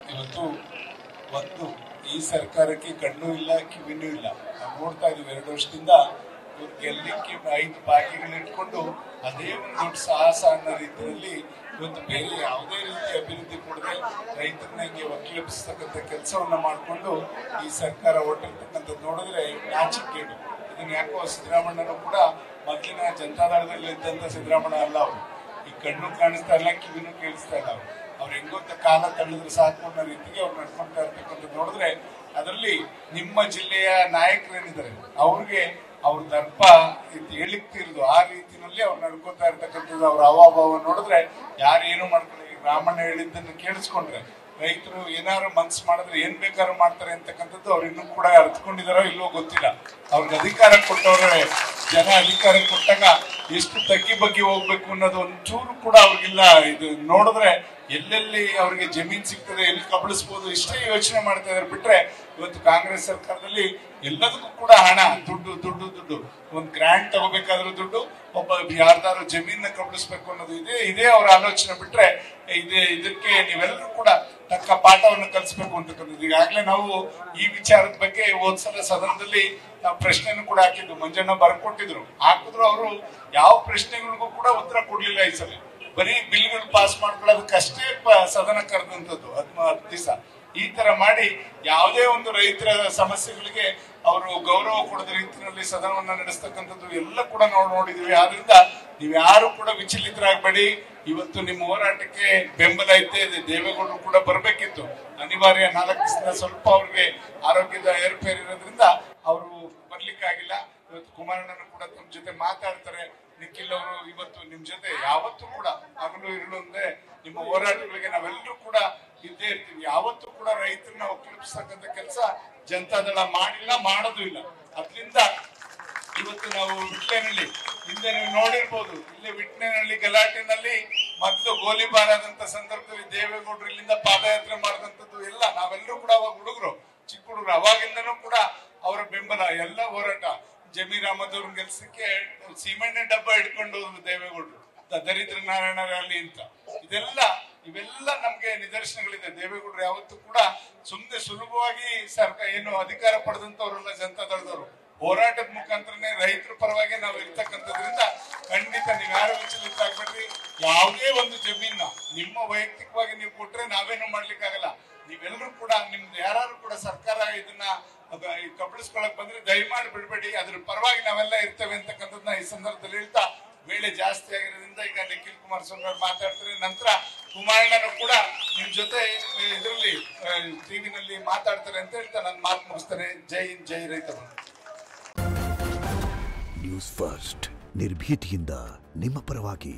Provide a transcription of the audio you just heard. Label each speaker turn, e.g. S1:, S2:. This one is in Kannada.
S1: ಇವತ್ತು ಒಂದು ಈ ಸರ್ಕಾರಕ್ಕೆ ಕಣ್ಣು ಇಲ್ಲ ಕಿವಿನೂ ಇಲ್ಲ. ನಾವು ನೋಡ್ತಾ ಇದೀವಿ 2 ವರ್ಷದಿಂದ ಇವ್ರು ಗೆಲ್ಲಕ್ಕೆ 5 ಭಾಗ್ಯಗಳು ಇಟ್ಕೊಂಡು ಅದೇ ಒಂದು ದೊಡ್ಡ ಸಾಹಸ ಅನ್ನೋ ರೀತಿಯಲ್ಲಿ ಇವತ್ತು ಬೇರೆ ಯಾವುದೇ ರೀತಿ ಅಭಿವೃದ್ಧಿ ಕೊಡದೆ ರೈತರನ್ನ ಹಿಂಗೆ ಒಕ್ಕಲೆಬ್ಬಿಸ್ತಕ್ಕಂಥ ಕೆಲಸವನ್ನ ಮಾಡಿಕೊಂಡು ಈ ಸರ್ಕಾರ ಹೊರಟಿರ್ತಕ್ಕಂಥದ್ದು ನೋಡಿದ್ರೆ ನಾಚಿಕೆಗೇಡು. ಇದನ್ನ ಯಾಕೋ ಸಿದ್ದರಾಮಣ್ಣನೂ ಕೂಡ ಮೊದಲಿನ ಜನತಾದಳದಲ್ಲಿ ಇದ್ದಂತ ಸಿದ್ದರಾಮಣ್ಣ ಅಲ್ಲ ಅವರು. ಈ ಕಣ್ಣು ಕಾಣಿಸ್ತಾ ಇಲ್ಲ, ಕಿವಿನೂ ಕೇಳಿಸ್ತಾ ಇಲ್ಲ ಅವ್ರು ಹೆಂಗೊತ್ತ ಕಾಲ ತಳ್ಳಿದ್ರೆ ಸಾಕು ಅನ್ನೋ ರೀತಿಗೆ ಅವ್ರು ನಡ್ಕೊಂತಾ ಇರ್ತಕ್ಕಂಥದ್ದು ನೋಡಿದ್ರೆ ಅದರಲ್ಲಿ ನಿಮ್ಮ ಜಿಲ್ಲೆಯ ನಾಯಕರೇನಿದ್ದಾರೆ ಅವ್ರಿಗೆ ಅವ್ರ ದರ್ಪ ಹೇಳಿಕ್ತಿರೋದು ಆ ರೀತಿನಲ್ಲಿ ಅವ್ರು ನಡ್ಕೊತಾ ಇರ್ತಕ್ಕಂಥದ್ದು. ಅವ್ರ ಹಾವಭಾವ ನೋಡಿದ್ರೆ ಯಾರು ಏನು ಮಾಡ್ಕೊಳ್ಳಿ, ರಾಮಣ್ಣ ಹೇಳಿದ್ದನ್ನು ಕೇಳಿಸ್ಕೊಂಡ್ರೆ ರೈತರು ಏನಾದ್ರು ಮನ್ಸು ಮಾಡಿದ್ರೆ ಏನ್ ಬೇಕಾದ್ರೂ ಮಾಡ್ತಾರೆ ಅಂತಕ್ಕಂಥದ್ದು ಅವ್ರು ಇನ್ನೂ ಕೂಡ ಅರ್ಥಕೊಂಡಿದಾರೋ ಇಲ್ಲೋ ಗೊತ್ತಿಲ್ಲ. ಅವ್ರಿಗೆ ಅಧಿಕಾರ ಕೊಟ್ಟವ್ರೆ, ಜನ ಅಧಿಕಾರ ಕೊಟ್ಟಾಗ ಎಷ್ಟು ತಗ್ಗಿ ಬಗ್ಗೆ ಹೋಗ್ಬೇಕು ಅನ್ನೋದು ಒಂಚೂರು ಕೂಡ ಅವ್ರಿಗಿಲ್ಲ. ಇದು ನೋಡಿದ್ರೆ ಎಲ್ಲೆಲ್ಲಿ ಅವ್ರಿಗೆ ಜಮೀನ್ ಸಿಗ್ತದೆ, ಎಲ್ಲಿ ಕಬಳಿಸಬಹುದು ಇಷ್ಟೇ ಯೋಚನೆ ಮಾಡ್ತಾ ಇದಾರೆ. ಬಿಟ್ರೆ ಇವತ್ತು ಕಾಂಗ್ರೆಸ್ ಸರ್ಕಾರದಲ್ಲಿ ಎಲ್ಲದಕ್ಕೂ ಕೂಡ ಹಣ, ದುಡ್ಡು ದುಡ್ಡು ದುಡ್ಡು. ಒಂದು ಗ್ರಾಂಟ್ ತಗೋಬೇಕಾದ್ರೂ ದುಡ್ಡು, ಒಬ್ಬ ಯಾರ್ದಾರು ಜಮೀನ ಕಬಳಿಸ್ಬೇಕು ಅನ್ನೋದು ಇದೇ ಅವ್ರ ಆಲೋಚನೆ. ಬಿಟ್ರೆ ಇದಕ್ಕೆ ನೀವೆಲ್ಲರೂ ಕೂಡ ತಕ್ಕ ಪಾಠವನ್ನು ಕಲಿಸ್ಬೇಕು ಅಂತಕ್ಕಂಥದ್ದು. ಈಗಾಗಲೇ ನಾವು ಈ ವಿಚಾರದ ಬಗ್ಗೆ ಹೋದ್ಸಲ ಸದನದಲ್ಲಿ ನಾವು ಪ್ರಶ್ನೆಯನ್ನು ಕೂಡ ಹಾಕಿದ್ದು, ಮಂಜಣ್ಣ ಬರ್ಕೊಟ್ಟಿದ್ರು, ಹಾಕಿದ್ರು. ಅವರು ಯಾವ ಪ್ರಶ್ನೆಗಳಿಗೂ ಕೂಡ ಉತ್ತರ ಕೊಡ್ಲಿಲ್ಲ. ಈ ಸಲ ಬರೀ ಬಿಲ್ಗಳು ಪಾಸ್ ಮಾಡ್ಕೊಳ್ಳೋದಕ್ಕಷ್ಟೇ ಸದನ ಕರೆದಂಥದ್ದು 10 ದಿವಸ. ಈ ತರ ಮಾಡಿ ಯಾವುದೇ ಒಂದು ರೈತರ ಸಮಸ್ಯೆಗಳಿಗೆ ಅವರು ಗೌರವ ಕೊಡದ ರೀತಿಯಲ್ಲಿ ಸದನವನ್ನ ನಡೆಸ್ತಕ್ಕಂಥದ್ದು ಎಲ್ಲ ಕೂಡ ನಾವು ನೋಡಿದೀವಿ. ಆದ್ರಿಂದ ನೀವ್ಯಾರು ಕೂಡ ವಿಚಲಿತರಾಗಬೇಡಿ. ಇವತ್ತು ನಿಮ್ಮ ಹೋರಾಟಕ್ಕೆ ಬೆಂಬಲ ಇದ್ದೇ ಇದೆ. ದೇವೇಗೌಡರು ಕೂಡ ಬರ್ಬೇಕಿತ್ತು, ಅನಿವಾರ್ಯ 4 ದಿವಸದಿಂದ ಸ್ವಲ್ಪ ಅವ್ರಿಗೆ ಆರೋಗ್ಯದ ಏರುಪೇರು ಇರೋದ್ರಿಂದ ಅವರು ಬರ್ಲಿಕ್ಕಾಗಿಲ್ಲ. ಇವತ್ತು ಕುಮಾರಣ್ಣನು ಕೂಡ ತಮ್ಮ ಜೊತೆ ಮಾತಾಡ್ತಾರೆ. ನಿಖಿಲ್ ಅವರು ಇವತ್ತು ನಿಮ್ ಜೊತೆ ಯಾವತ್ತೂ ಕೂಡ ಹಗಲು ಇರಲು ಅಂದ್ರೆ ನಿಮ್ಮ ಹೋರಾಟಗಳಿಗೆ ನಾವೆಲ್ಲರೂ ಕೂಡ ಇದ್ದೇ ಇರ್ತೀವಿ. ಯಾವತ್ತೂ ಕೂಡ ರೈತರನ್ನ ಒಕ್ಕಲಿಸ್ತಕ್ಕಂಥ ಕೆಲಸ ಜನತಾದಳ ಮಾಡಿಲ್ಲ, ಮಾಡೋದು ಇಲ್ಲ. ಅದ್ರಿಂದ ಇವತ್ತು ನಾವು ವಿಟ್ಲೆನಲ್ಲಿ ಹಿಂದೆ ನೀವು ನೋಡಿರ್ಬೋದು, ಇಲ್ಲೇ ವಿಟ್ಲೆನಲ್ಲಿ ಗಲಾಟೆನಲ್ಲಿ ಮೊದಲು ಗೋಲಿಬಾರ್ ಆದಂತ ಸಂದರ್ಭದಲ್ಲಿ ದೇವೇಗೌಡರು ಇಲ್ಲಿಂದ ಪಾದಯಾತ್ರೆ ಮಾಡಿದಂಥದ್ದು ಎಲ್ಲ ನಾವೆಲ್ಲರೂ ಕೂಡ ಅವಾಗ ಹುಡುಗರು, ಚಿಕ್ಕ ಹುಡುಗರು. ಅವಾಗಿಂದನೂ ಕೂಡ ಅವರ ಬೆಂಬಲ ಎಲ್ಲ ಹೋರಾಟ. ಜಮೀರ್ ಅಹಮದ್ ಅವ್ರನ್ನ ಗೆಲ್ಸಕ್ಕೆ ಸಿಮೆಂಟ್ ಡಬ್ಬ ಹಿಡ್ಕೊಂಡು ಹೋದ್ರು ದೇವೇಗೌಡರು, ದರಿದ್ರ ನಾರಾಯಣ ರ್ಯಾಲಿ ಅಂತ. ಇವೆಲ್ಲ ನಮ್ಗೆ ನಿದರ್ಶನಗಳಿದೆ. ದೇವೇಗೌಡರು ಯಾವತ್ತೂ ಕೂಡ ಸುಮ್ಮನೆ ಸುಲಭವಾಗಿ ಸರ್ಕಾರ ಏನು ಅಧಿಕಾರ ಪಡೆದಂತವ್ರಲ್ಲ ಜನತಾದಳದವರು. ಹೋರಾಟದ ಮುಖಾಂತರನೇ ರೈತರ ಪರವಾಗಿ ನಾವು ಇರ್ತಕ್ಕಂಥದ್ರಿಂದ ಖಂಡಿತ ನೀವ್ಯಾರು ವಿಚಲಿತ ಆಗ್ಬೇಡ್ರಿ. ಯಾವುದೇ ಒಂದು ಜಮೀನ ನಿಮ್ಮ ವೈಯಕ್ತಿಕವಾಗಿ ನೀವು ಕೊಟ್ರೆ ನಾವೇನು ಮಾಡ್ಲಿಕ್ಕಾಗಲ್ಲ. ನೀವೆಲ್ಲರೂ ಕೂಡ ನಿಮ್ದು ಯಾರು ಕೂಡ ಸರ್ಕಾರ ಇದನ್ನ ಕಬಳಿಸ್ಕೊಳಕ್ ಬಂದ್ರೆ ದಯಮಾಡಿ ಬಿಡ್ಬೇಡಿ, ಅದ್ರ ಪರವಾಗಿ ನಾವೆಲ್ಲ ಇರ್ತೇವೆ ಅಂತಕ್ಕಂಥದ್ದನ್ನ ಈ ಸಂದರ್ಭದಲ್ಲಿ ಹೇಳ್ತಾ, ವೇಳೆ ಜಾಸ್ತಿ ಆಗಿರೋದ್ರಿಂದ ಈಗ ನಿಖಿಲ್ ಕುಮಾರಸ್ವಾಮಿ ಅವರು ಮಾತಾಡ್ತಾರೆ. ನಂತರ ಕುಮಾರಣ್ಣನು ಕೂಡ ನಿಮ್ ಜೊತೆ ಇದರಲ್ಲಿ ಟಿವಿನಲ್ಲಿ ಮಾತಾಡ್ತಾರೆ ಅಂತ ಹೇಳ್ತಾ ನಾನು ಮಾತು ಮುಗಿಸ್ತೇನೆ. ಜೈ ಹಿಂದ್, ಜೈ ರೈತ ಬಂಧು.
S2: ನ್ಯೂಸ್ ಫಸ್ಟ್, ನಿರ್ಭೀತಿಯಿಂದ ನಿಮ್ಮ ಪರವಾಗಿ.